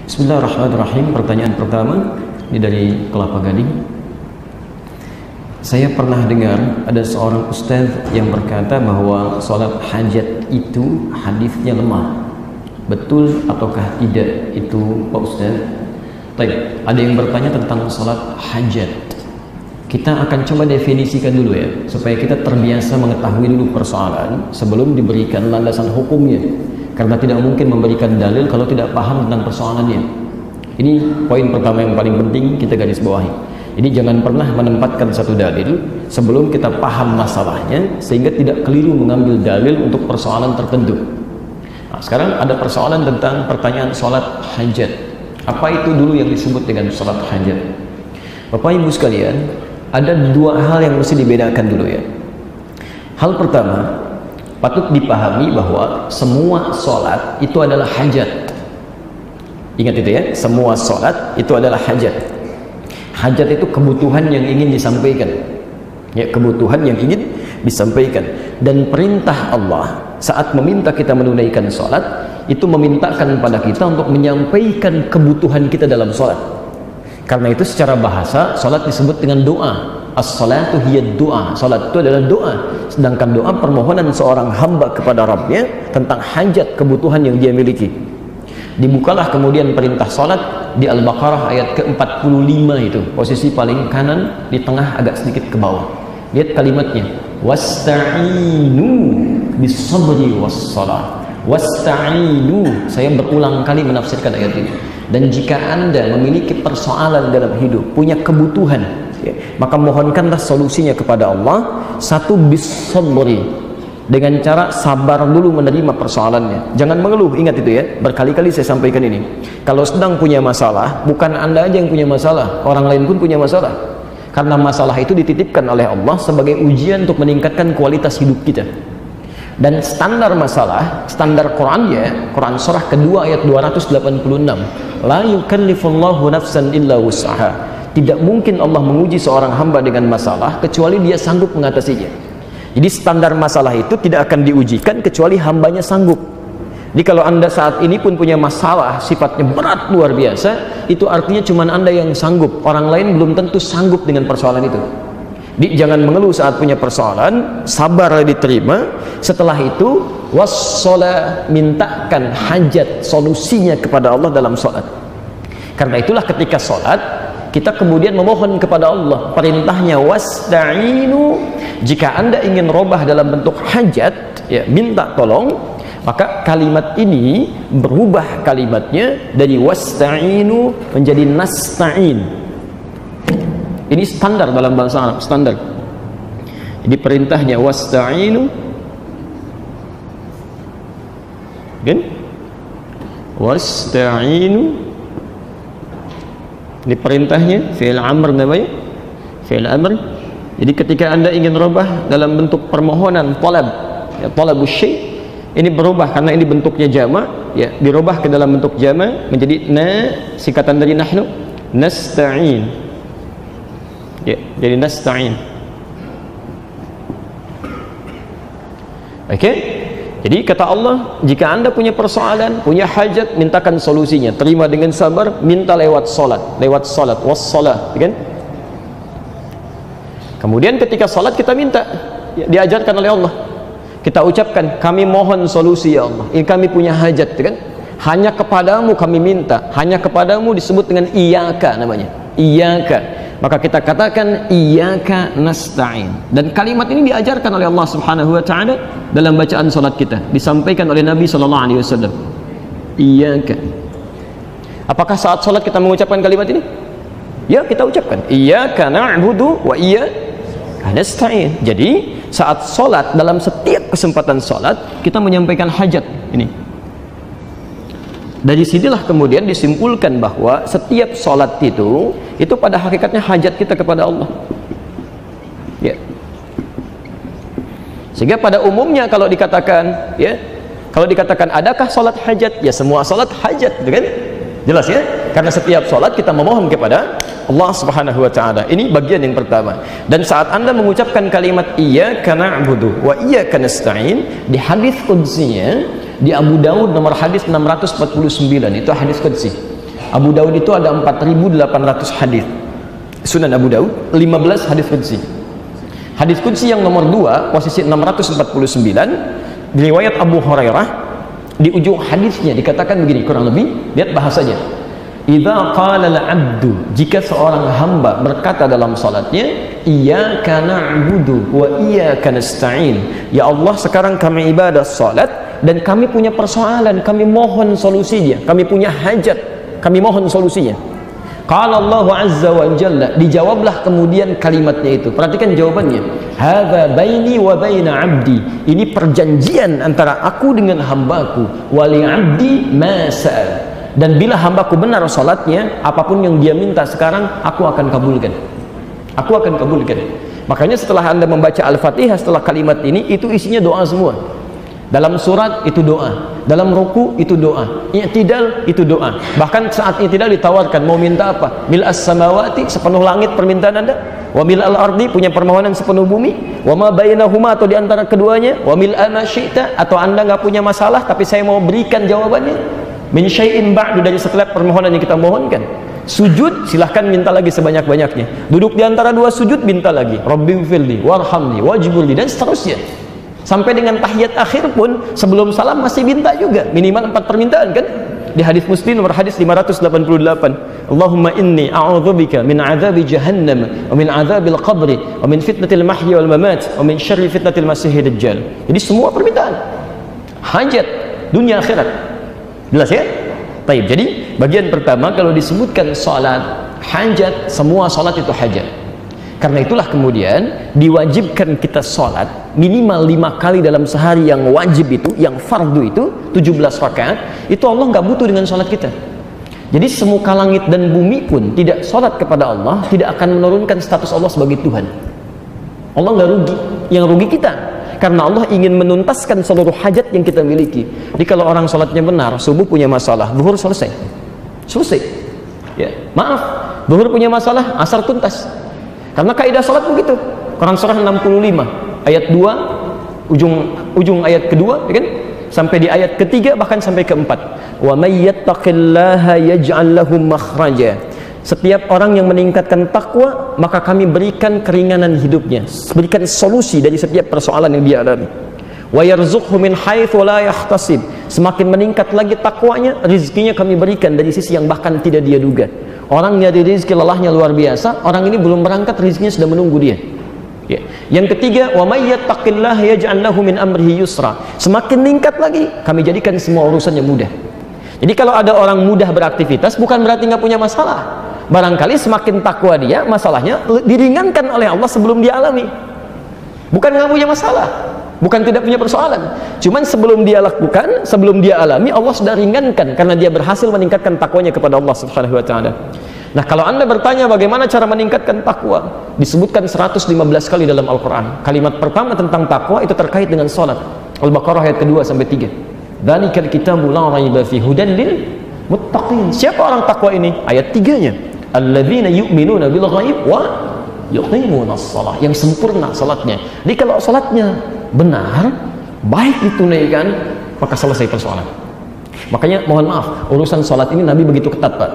Bismillahirrahmanirrahim. Pertanyaan pertama ini dari Kelapa Gading. Saya pernah dengar ada seorang ustaz yang berkata bahwa sholat hajat itu hadisnya lemah. Betul ataukah tidak itu Pak Ustaz? Baik, ada yang bertanya tentang sholat hajat. Kita akan coba definisikan dulu ya, supaya kita terbiasa mengetahui dulu persoalan sebelum diberikan landasan hukumnya. Karena tidak mungkin memberikan dalil kalau tidak paham tentang persoalannya. Ini poin pertama yang paling penting kita garis bawahi. Jadi jangan pernah menempatkan satu dalil sebelum kita paham masalahnya, sehingga tidak keliru mengambil dalil untuk persoalan tertentu. Nah, sekarang ada persoalan tentang pertanyaan sholat hajat. Apa itu dulu yang disebut dengan sholat hajat? Bapak Ibu sekalian, ada dua hal yang mesti dibedakan dulu ya. Hal pertama, patut dipahami bahwa semua sholat itu adalah hajat. Ingat itu ya, semua sholat itu adalah hajat. Hajat itu kebutuhan yang ingin disampaikan. Ya, kebutuhan yang ingin disampaikan. Dan perintah Allah saat meminta kita menunaikan sholat, itu memintakan pada kita untuk menyampaikan kebutuhan kita dalam sholat. Karena itu secara bahasa, sholat disebut dengan doa. As-salatu hiya doa. Sholat itu adalah doa. Sedangkan doa permohonan seorang hamba kepada Rabbnya tentang hajat kebutuhan yang dia miliki. Dibukalah kemudian perintah sholat di Al-Baqarah ayat ke-45 itu, posisi paling kanan di tengah agak sedikit ke bawah. Lihat kalimatnya, wasta'inu bis-sabri was-salah. Wasta'inu, saya berulang kali menafsirkan ayat ini. Dan jika Anda memiliki persoalan dalam hidup, punya kebutuhan, ya, maka mohonkanlah solusinya kepada Allah. Satu, bis-sabri, dengan cara sabar dulu menerima persoalannya. Jangan mengeluh, ingat itu ya, berkali-kali saya sampaikan ini. Kalau sedang punya masalah, bukan Anda aja yang punya masalah, orang lain pun punya masalah. Karena masalah itu dititipkan oleh Allah sebagai ujian untuk meningkatkan kualitas hidup kita. Dan standar masalah, standar Quran ya, Quran surah kedua ayat 286, la yukallifullahu nafsan illa wus'aha. Tidak mungkin Allah menguji seorang hamba dengan masalah kecuali dia sanggup mengatasinya. Jadi standar masalah itu tidak akan diujikan kecuali hambanya sanggup. Jadi kalau Anda saat ini pun punya masalah sifatnya berat luar biasa, itu artinya cuma Anda yang sanggup. Orang lain belum tentu sanggup dengan persoalan itu. Jadi jangan mengeluh saat punya persoalan, sabarlah diterima. Setelah itu wassalah, mintakan hajat solusinya kepada Allah dalam sholat. Karena itulah ketika sholat kita kemudian memohon kepada Allah. Perintahnya wasta'inu. Jika Anda ingin robah dalam bentuk hajat, ya, minta tolong, maka kalimat ini berubah kalimatnya dari wasta'inu menjadi nasta'in. Ini standar dalam bahasa Arab, standar. Jadi perintahnya wasta'inu, kan? Wasta'inu. Ini perintahnya, fi'il amr namanya, fi'il amr. Jadi ketika Anda ingin rubah dalam bentuk permohonan, talab, ya, talabus syai', ini berubah karena ini bentuknya jama', ya, dirubah ke dalam bentuk jama' menjadi singkatan dari nahnu, nasta'in. Ya, jadi nasta'in. Oke? Jadi kata Allah, jika Anda punya persoalan, punya hajat, mintakan solusinya. Terima dengan sabar, minta lewat salat, wassalah, kan? Kemudian ketika salat kita minta, ya, diajarkan oleh Allah. Kita ucapkan, kami mohon solusi ya Allah. Ini kami punya hajat, kan? Hanya kepadamu kami minta. Hanya kepadamu disebut dengan iyyaka namanya. Iyyaka. Maka kita katakan iyyaka nasta'in. Dan kalimat ini diajarkan oleh Allah Subhanahu wa taala dalam bacaan salat kita. Disampaikan oleh Nabi sallallahu alaihi wasallam. Iyyaka. Apakah saat salat kita mengucapkan kalimat ini? Ya, kita ucapkan iyyaka na'budu wa iyyaka nasta'in. Jadi, saat salat, dalam setiap kesempatan salat kita menyampaikan hajat ini. Dari sinilah kemudian disimpulkan bahwa setiap sholat itu pada hakikatnya hajat kita kepada Allah. Ya. Sehingga pada umumnya kalau dikatakan, ya, kalau dikatakan adakah sholat hajat, ya semua sholat hajat, kan? Jelas ya? Karena setiap sholat kita memohon kepada Allah Subhanahu wa taala. Ini bagian yang pertama. Dan saat Anda mengucapkan kalimat iyyaka na'budu wa iyyaka nasta'in, di hadis qudsinya di Abu Daud nomor hadis 649, itu hadis qudsi. Abu Daud itu ada 4.800 hadis. Sunan Abu Daud 15 hadis qudsi. Hadis qudsi yang nomor 2 posisi 649 di riwayat Abu Hurairah, di ujung hadisnya dikatakan begini, kurang lebih, lihat bahasanya. Idza qala al-'abdu, jika seorang hamba berkata dalam salatnya, iyyaka na'budu wa iyyaka nasta'in, ya Allah sekarang kami ibadah salat dan kami punya persoalan, kami mohon solusinya, kami punya hajat, kami mohon solusinya. Qala Allah azza wa jalla, dijawablah kemudian kalimatnya itu. Perhatikan jawabannya. Hadza baini wa baina 'abdi, ini perjanjian antara aku dengan hambaku. Wa li 'abdi ma sa'al, dan bila hambaku benar salatnya, apapun yang dia minta sekarang aku akan kabulkan. Aku akan kabulkan. Makanya setelah Anda membaca Al-Fatihah setelah kalimat ini, itu isinya doa semua. Dalam surat itu doa, dalam ruku itu doa, i'tidal itu doa. Bahkan saat i'tidal ditawarkan mau minta apa? Mil as-samawati, sepenuh langit permintaan Anda, wa mil al-ardi, punya permohonan sepenuh bumi, wa ma bainahuma, atau diantara keduanya, wa mil ma syi'ta, atau Anda nggak punya masalah tapi saya mau berikan jawabannya, min syai'in ba'du, dari setiap permohonan yang kita mohonkan. Sujud silahkan minta lagi sebanyak-banyaknya. Duduk di antara dua sujud minta lagi, Rabbighfirli warhamni wajburli, dan seterusnya. Sampai dengan tahiyat akhir pun sebelum salam masih minta juga, minimal 4 permintaan kan. Di hadis Muslim nomor hadis 588, Allahumma inni a'udzubika min azabi jahannam wa min azabil qabri wa min fitnatil mahya wal mamat wa min syarri fitnatil masiihid dajjal. Jadi semua permintaan hajat dunia akhirat. Jelas ya? Baik, jadi bagian pertama kalau disebutkan salat hajat, semua salat itu hajat. Karena itulah kemudian diwajibkan kita sholat minimal 5 kali dalam sehari, yang wajib itu, yang fardu itu 17 rakaat. Itu Allah nggak butuh dengan sholat kita. Jadi semuka langit dan bumi pun tidak sholat kepada Allah, tidak akan menurunkan status Allah sebagai Tuhan. Allah nggak rugi, yang rugi kita. Karena Allah ingin menuntaskan seluruh hajat yang kita miliki. Jadi kalau orang sholatnya benar, subuh punya masalah, zuhur selesai. Ya, maaf, zuhur punya masalah, asar tuntas. Karena kaidah salat begitu. Quran surah 65 ayat 2 ujung ayat kedua, ya kan? Sampai di ayat ketiga, bahkan sampai keempat. Wa may yattaqillaha yaj'al lahu makhraja. Setiap orang yang meningkatkan takwa, maka kami berikan keringanan hidupnya, berikan solusi dari setiap persoalan yang dia alami. Wa yarzuqhu min haitsu la yahtasib. Semakin meningkat lagi takwanya, rezekinya kami berikan dari sisi yang bahkan tidak dia duga. Orang nyari rezeki lelahnya luar biasa, orang ini belum berangkat rezekinya sudah menunggu dia. Ya. Yang ketiga, wa may yattaqillaha yaj'al lahu min amrihi yusra. Semakin meningkat lagi, kami jadikan semua urusannya mudah. Jadi kalau ada orang mudah beraktivitas, bukan berarti nggak punya masalah. Barangkali semakin takwa dia, masalahnya diringankan oleh Allah sebelum dia alami. Bukan nggak punya masalah, bukan tidak punya persoalan. Cuman sebelum dia lakukan, sebelum dia alami, Allah sudah ringankan karena dia berhasil meningkatkan takwanya kepada Allah Subhanahu wa taala. Nah, kalau Anda bertanya bagaimana cara meningkatkan takwa, disebutkan 115 kali dalam Al-Qur'an. Kalimat pertama tentang takwa itu terkait dengan salat. Al-Baqarah ayat kedua sampai 3. Dzalikal kitabu la raiba fihi hudan lil muttaqin. Siapa orang takwa ini? Ayat 3-nya. Alladzina yu'minuna bil ghaib wa yuqimunas shalah, yang sempurna salatnya. Jadi kalau salatnya benar, baik ditunaikan, maka selesai persoalan. Makanya mohon maaf, urusan salat ini Nabi begitu ketat, Pak,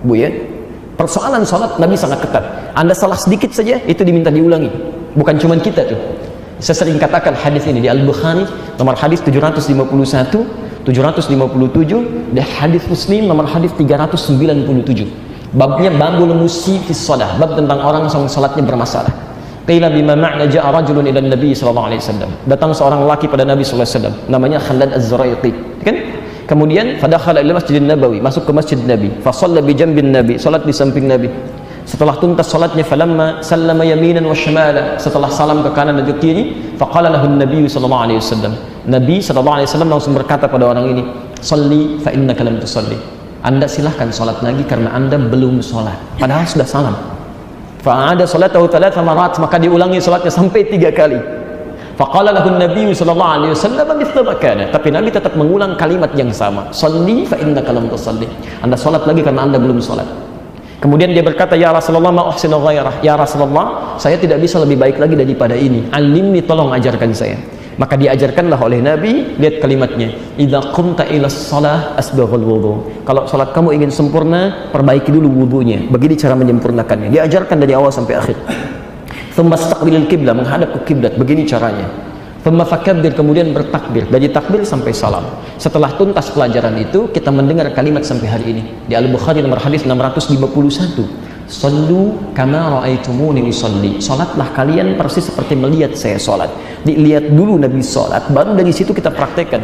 Bu ya. Persoalan salat Nabi sangat ketat. Anda salah sedikit saja itu diminta diulangi. Bukan cuma kita tuh. Saya sering katakan hadis ini di Al-Bukhari nomor hadis 751, 757, dan hadis Muslim nomor hadis 397. Babnya babul musi fi shalah, bab tentang orang yang salatnya bermasalah. Qila bima ma'na ja'a rajulun ila Nabi sallallahu alaihi wasallam. Datang seorang lelaki pada Nabi sallallahu alaihi wasallam, namanya Khalad Az-Zuraiqi, kan? Kemudian fadakhala ila Masjidin Nabawi, masuk ke Masjid Nabi, fa shalla bi jambin Nabi, salat di samping Nabi. Setelah tuntas salatnya, falamma sallama yaminan wa shimala, setelah salam ke kanan dan ke kiri, faqala lahu Nabi sallallahu alaihi wasallam. Nabi sallallahu alaihi wasallam langsung berkata pada orang ini, "Shalli fa innaka lam tusalli." Anda silahkan sholat lagi karena Anda belum sholat, padahal sudah salam. Fa'ada sholatahu thalatha marat, maka diulangi sholatnya sampai 3 kali. Faqala lahu Nabi sallallahu alaihi wasallam mithla ma kana, tapi Nabi tetap mengulang kalimat yang sama, shalli fa innaka lam tusalli. Anda sholat lagi karena Anda belum sholat. Kemudian dia berkata, ya Rasulullah ma uhsinu ghairah, ya Rasulullah saya tidak bisa lebih baik lagi daripada ini, alimni, tolong ajarkan saya. Maka diajarkanlah oleh Nabi, lihat kalimatnya, idza qumta ilas shalah asbaghul wudu. Kalau salat kamu ingin sempurna, perbaiki dulu wudunya. Begini cara menyempurnakannya. Diajarkan dari awal sampai akhir. Tsumma istaqbilil qiblah, menghadap ke kiblat. Begini caranya. Tsumma fakabbir, kemudian bertakbir. Dari takbir sampai salam. Setelah tuntas pelajaran itu, kita mendengar kalimat sampai hari ini. Di Al-Bukhari nomor hadis 651. Sallu kama ra'aitumuni usalli. Salatlah kalian persis seperti melihat saya salat. Dilihat dulu Nabi salat, baru dari situ kita praktekkan.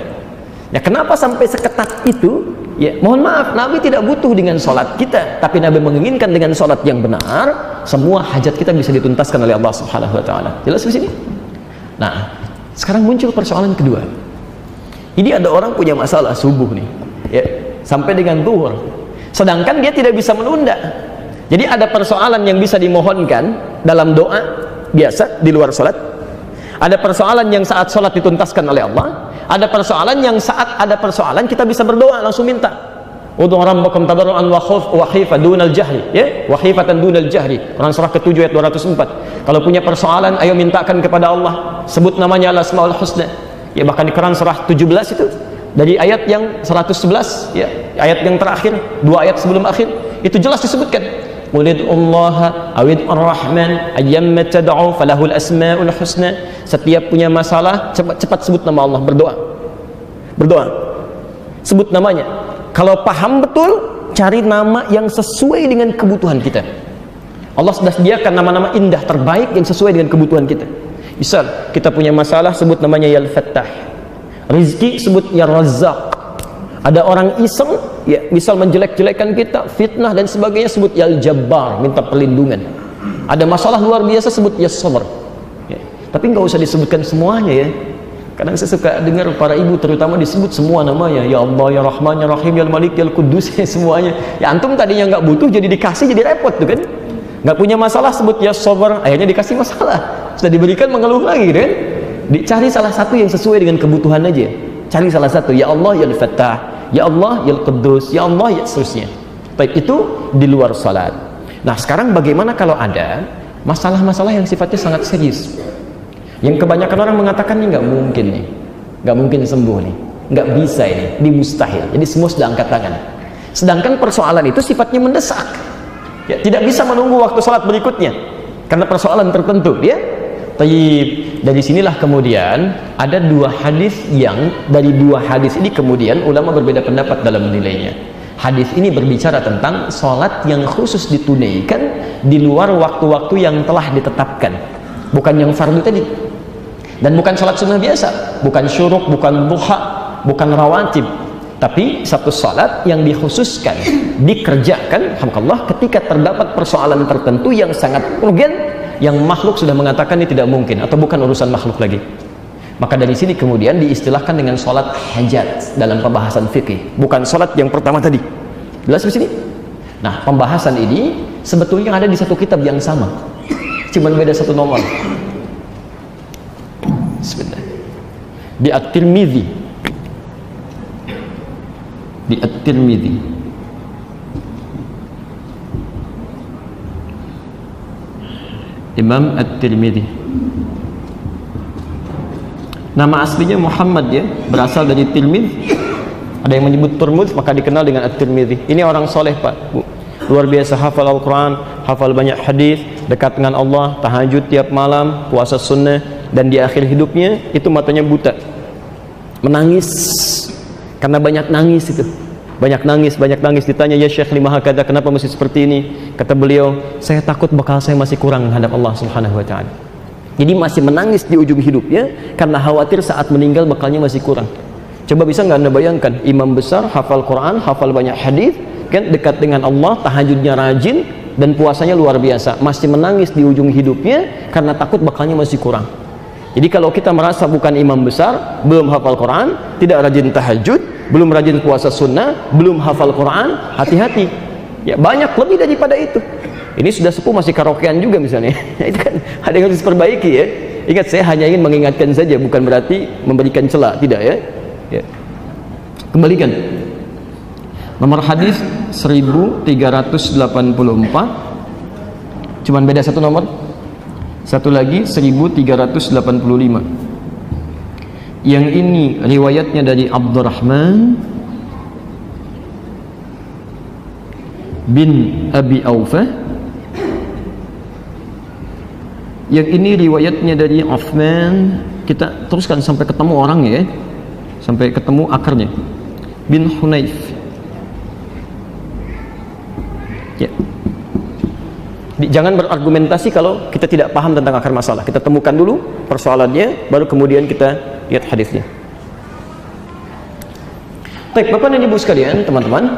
Ya, kenapa sampai seketat itu? Ya, mohon maaf, Nabi tidak butuh dengan salat kita, tapi Nabi menginginkan dengan salat yang benar, semua hajat kita bisa dituntaskan oleh Allah Subhanahu wa taala. Jelas di sini? Nah, sekarang muncul persoalan kedua. Ini ada orang punya masalah subuh nih, ya, sampai dengan zuhur. Sedangkan dia tidak bisa menunda. Jadi ada persoalan yang bisa dimohonkan dalam doa biasa di luar sholat. Ada persoalan yang saat sholat dituntaskan oleh Allah. Ada persoalan yang saat ada persoalan kita bisa berdoa langsung minta. Ud'u rabbakum tadarruan wa khifatan dunal jahri, ya, wa khifatan dunal jahri. Quran surah ke-7 ayat 204. Kalau punya persoalan, ayo mintakan kepada Allah. Sebut namanya Al-Asmaul Husna. Ya, bahkan di Quran surah 17 itu dari ayat yang 111, ya, ayat yang terakhir, 2 ayat sebelum akhir, itu jelas disebutkan. Qulid'ullaha awid ar-Rahman ayyamma tad'u falahul asmaul husna. Setiap punya masalah, cepat-cepat sebut nama Allah, berdoa. Berdoa. Sebut namanya. Kalau paham betul, cari nama yang sesuai dengan kebutuhan kita. Allah sudah sediakan nama-nama indah terbaik yang sesuai dengan kebutuhan kita. Misal, kita punya masalah, sebut namanya Ya Al-Fattah. Rizki, sebut Ya Razzaq. Ada orang iseng, ya, misal menjelek-jelekan kita, fitnah dan sebagainya, sebut Ya Al-Jabbar, minta perlindungan. Ada masalah luar biasa, sebut Ya Sabr. Ya. Tapi nggak usah disebutkan semuanya, ya. Kadang saya suka dengar para ibu terutama disebut semua namanya, Ya Allah, Ya Rahman, Ya Rahim, Ya Malik, Ya Qudus, ya, semuanya. Ya, antum tadinya nggak butuh, jadi dikasih, jadi repot tuh kan. Nggak punya masalah, sebut Ya Sabr, akhirnya dikasih masalah. Sudah diberikan, mengeluh lagi kan. Dicari salah satu yang sesuai dengan kebutuhan aja. Cari salah satu, Ya Allah, Ya Al-Fattah, Ya Allah, Ya Al-Quddus, Ya Allah, ya seterusnya. Baik, itu di luar salat. Nah, sekarang bagaimana kalau ada masalah-masalah yang sifatnya sangat serius, yang kebanyakan orang mengatakan ini nggak mungkin nih, nggak mungkin sembuh nih, nggak bisa ini mustahil. Jadi semua sudah angkat tangan. Sedangkan persoalan itu sifatnya mendesak, ya, tidak bisa menunggu waktu salat berikutnya karena persoalan tertentu, ya. Tayyib. Dari sinilah kemudian ada dua hadis yang dari dua hadis ini kemudian ulama berbeda pendapat dalam menilainya. Hadis ini berbicara tentang sholat yang khusus ditunaikan di luar waktu-waktu yang telah ditetapkan, bukan yang fardu tadi, dan bukan sholat sunnah biasa, bukan syuruk, bukan duha, bukan rawatib, tapi satu sholat yang dikhususkan dikerjakan, alhamdulillah, ketika terdapat persoalan tertentu yang sangat urgen, yang makhluk sudah mengatakan ini tidak mungkin atau bukan urusan makhluk lagi. Maka dari sini kemudian diistilahkan dengan sholat hajat dalam pembahasan fikih, bukan sholat yang pertama tadi. Jelas di sini? Nah, pembahasan ini sebetulnya ada di satu kitab yang sama, cuman beda satu nomor. Sebentar. Di At-Tirmidzi. Di At-Tirmidzi. Imam At-Tirmidzi. Nama aslinya Muhammad, ya, berasal dari Tirmidz. Ada yang menyebut Turmuz, maka dikenal dengan At-Tirmidzi. Ini orang soleh, Pak, Bu. Luar biasa, hafal Al-Quran, hafal banyak hadis, dekat dengan Allah, tahajud tiap malam, puasa sunnah, dan di akhir hidupnya itu matanya buta, menangis karena banyak nangis itu. Banyak nangis, ditanya, ya Syekh, lima hakada, kenapa mesti seperti ini? Kata beliau, saya takut bakal saya masih kurang menghadap Allah Subhanahu wa ta'ala. Jadi masih menangis di ujung hidupnya karena khawatir saat meninggal bakalnya masih kurang. Coba bisa nggak Anda bayangkan, imam besar, hafal Quran, hafal banyak hadis, kan, dekat dengan Allah, tahajudnya rajin, dan puasanya luar biasa, masih menangis di ujung hidupnya karena takut bakalnya masih kurang. Jadi kalau kita merasa bukan imam besar, belum hafal Quran, tidak rajin tahajud, belum rajin puasa sunnah, belum hafal Quran, hati-hati. Ya, banyak lebih daripada itu. Ini sudah sepuh masih karaokean juga misalnya. Itu kan ada yang harus diperbaiki, ya. Ingat, saya hanya ingin mengingatkan saja, bukan berarti memberikan celah, tidak, ya. Ya. Kembalikan. Nomor hadis 1384. Cuman beda satu nomor. Satu lagi 1385. Yang ini riwayatnya dari Abdurrahman bin Abi Aufa. Yang ini riwayatnya dari Uthman. Kita teruskan sampai ketemu orangnya ya, sampai ketemu akarnya. Bin Hunayf ya. Jangan berargumentasi kalau kita tidak paham tentang akar masalah. Kita temukan dulu persoalannya, baru kemudian kita lihat hadisnya. Baik, Bapak dan Ibu sekalian, teman-teman,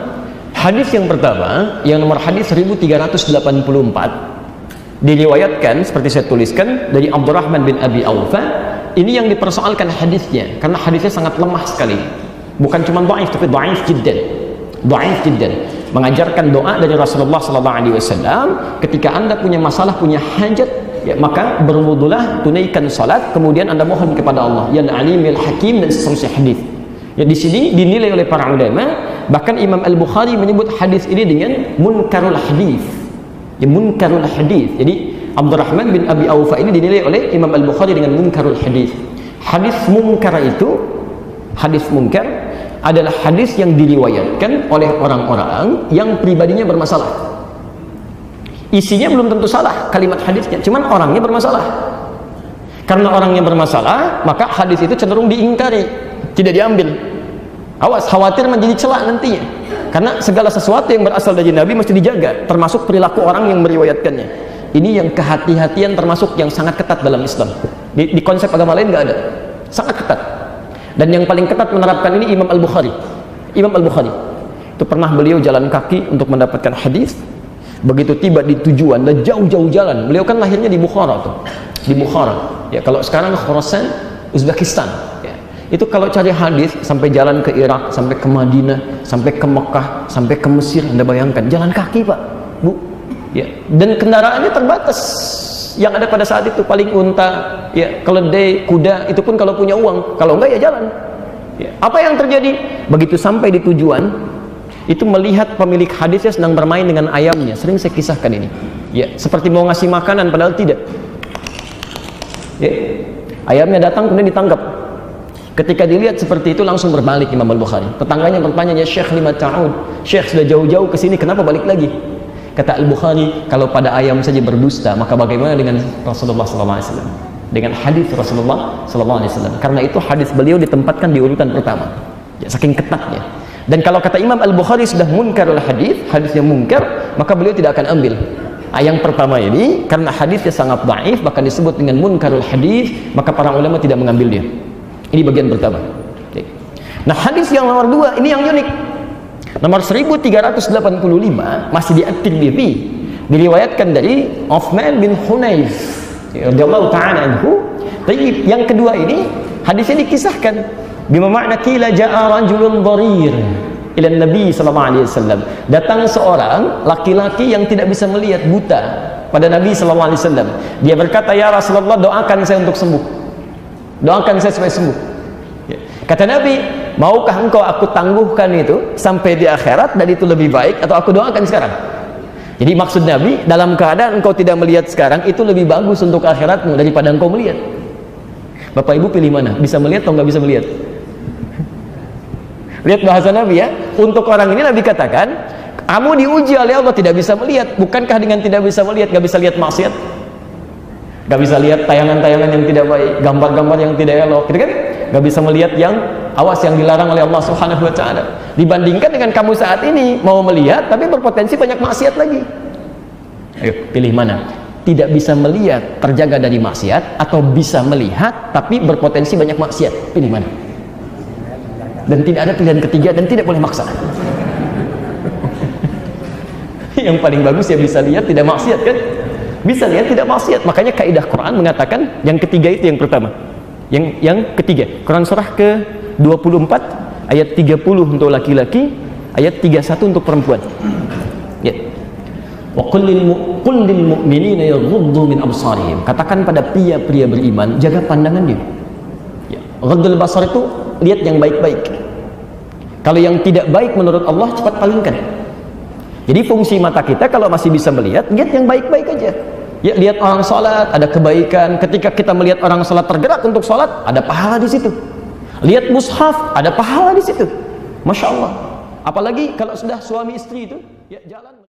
hadis yang pertama, yang nomor hadis 1384, diriwayatkan seperti saya tuliskan dari Abdurrahman bin Abi Aufa. Ini yang dipersoalkan hadisnya, karena hadisnya sangat lemah sekali. Bukan cuma dhaif, tapi dhaif jiddan. Dhaif jiddan. Mengajarkan doa dari Rasulullah SAW, ketika Anda punya masalah, punya hajat, ya, maka berwudulah, tunaikan salat, kemudian Anda mohon kepada Allah, ya Alimul Hakim, dan seterusnya hadis. Ya, di sini dinilai oleh para ulama, bahkan Imam Al-Bukhari menyebut hadis ini dengan munkarul hadis. Ya, munkarul hadis. Jadi Abdurrahman bin Abi Aufa ini dinilai oleh Imam Al-Bukhari dengan munkarul hadis. Hadis munkar itu, hadis munkar adalah hadis yang diriwayatkan oleh orang-orang yang pribadinya bermasalah. Isinya belum tentu salah kalimat hadisnya, cuman orangnya bermasalah. Karena orangnya bermasalah, maka hadis itu cenderung diingkari, tidak diambil. Awas, khawatir menjadi celak nantinya. Karena segala sesuatu yang berasal dari Nabi mesti dijaga, termasuk perilaku orang yang meriwayatkannya. Ini yang kehati-hatian termasuk yang sangat ketat dalam Islam. Di konsep agama lain nggak ada, sangat ketat. Dan yang paling ketat menerapkan ini Imam Al-Bukhari. Imam Al-Bukhari itu pernah beliau jalan kaki untuk mendapatkan hadis. Begitu tiba di tujuan dan jauh-jauh jalan, beliau kan lahirnya di Bukhara tuh, di Bukhara. Ya, kalau sekarang Khorasan, Uzbekistan. Ya. Itu kalau cari hadis sampai jalan ke Irak, sampai ke Madinah, sampai ke Mekah, sampai ke Mesir. Anda bayangkan jalan kaki, Pak, Bu. Ya. Dan kendaraannya terbatas. Yang ada pada saat itu paling unta, ya, keledai, kuda, itu pun kalau punya uang, kalau enggak ya jalan. Ya. Apa yang terjadi? Begitu sampai di tujuan, itu melihat pemilik hadisnya sedang bermain dengan ayamnya. Sering saya kisahkan ini. Ya, seperti mau ngasih makanan padahal tidak. Ya. Ayamnya datang kemudian ditangkap. Ketika dilihat seperti itu langsung berbalik Imam Al-Bukhari. Tetangganya bertanya, "Ya Syekh, lima ta'ud? Syekh sudah jauh-jauh ke sini, kenapa balik lagi?" Kata Al-Bukhari, kalau pada ayam saja berdusta, maka bagaimana dengan Rasulullah SAW? Dengan hadis Rasulullah SAW. Karena itu hadis beliau ditempatkan di urutan pertama. Ya, saking ketatnya. Dan kalau kata Imam Al-Bukhari sudah munkarul hadis, hadisnya munkar, maka beliau tidak akan ambil. Yang pertama ini, karena hadisnya sangat dhaif, bahkan disebut dengan munkarul hadis, maka para ulama tidak mengambil dia. Ini bagian pertama. Nah, hadis yang nomor dua, ini yang unik. Nomor 1385 masih di At-Tirmidzi, diriwayatkan dari Uthman bin Hunayf radhiyallahu ta'ala anhu. Tapi yang kedua ini hadisnya dikisahkan bima makna qila ja'a rajulun dharir ila Nabi sallallahu alaihi wasallam. Datang seorang laki-laki yang tidak bisa melihat, buta, pada Nabi sallallahu alaihi wasallam. Dia berkata, "Ya Rasulullah, doakan saya untuk sembuh. Doakan saya supaya sembuh." Kata Nabi, "Maukah engkau aku tangguhkan itu sampai di akhirat dan itu lebih baik, atau aku doakan sekarang?" Jadi maksud Nabi, dalam keadaan engkau tidak melihat sekarang, itu lebih bagus untuk akhiratmu daripada engkau melihat. Bapak Ibu pilih mana? Bisa melihat atau nggak bisa melihat? Lihat bahasa Nabi ya. Untuk orang ini Nabi katakan, kamu diuji oleh Allah tidak bisa melihat. Bukankah dengan tidak bisa melihat, nggak bisa lihat maksiat? Nggak bisa lihat tayangan-tayangan yang tidak baik, gambar-gambar yang tidak elok, gitu kan? Nggak bisa melihat yang awas, yang dilarang oleh Allah Subhanahu wa ta'ala. Dibandingkan dengan kamu saat ini mau melihat tapi berpotensi banyak maksiat lagi. Ayo pilih mana? Tidak bisa melihat terjaga dari maksiat, atau bisa melihat tapi berpotensi banyak maksiat? Pilih mana? Dan tidak ada pilihan ketiga, dan tidak boleh maksa. Yang paling bagus ya bisa lihat tidak maksiat kan? Bisa lihat tidak maksiat. Makanya kaidah Quran mengatakan yang ketiga itu yang pertama. Yang ketiga, Quran surah ke-24 ayat 30 untuk laki-laki, ayat 31 untuk perempuan. Ya. Wa qul lil mu'minina yaghuddu min absarihim. Katakan pada pria-pria beriman, jaga pandangannya. Ya. Ghaddul basar itu lihat yang baik-baik. Kalau yang tidak baik menurut Allah cepat palingkan. Jadi fungsi mata kita kalau masih bisa melihat, lihat yang baik-baik aja. Ya, lihat orang sholat, ada kebaikan. Ketika kita melihat orang sholat tergerak untuk sholat, ada pahala di situ. Lihat mushaf, ada pahala di situ. Masya Allah. Apalagi kalau sudah suami istri itu, ya jalan.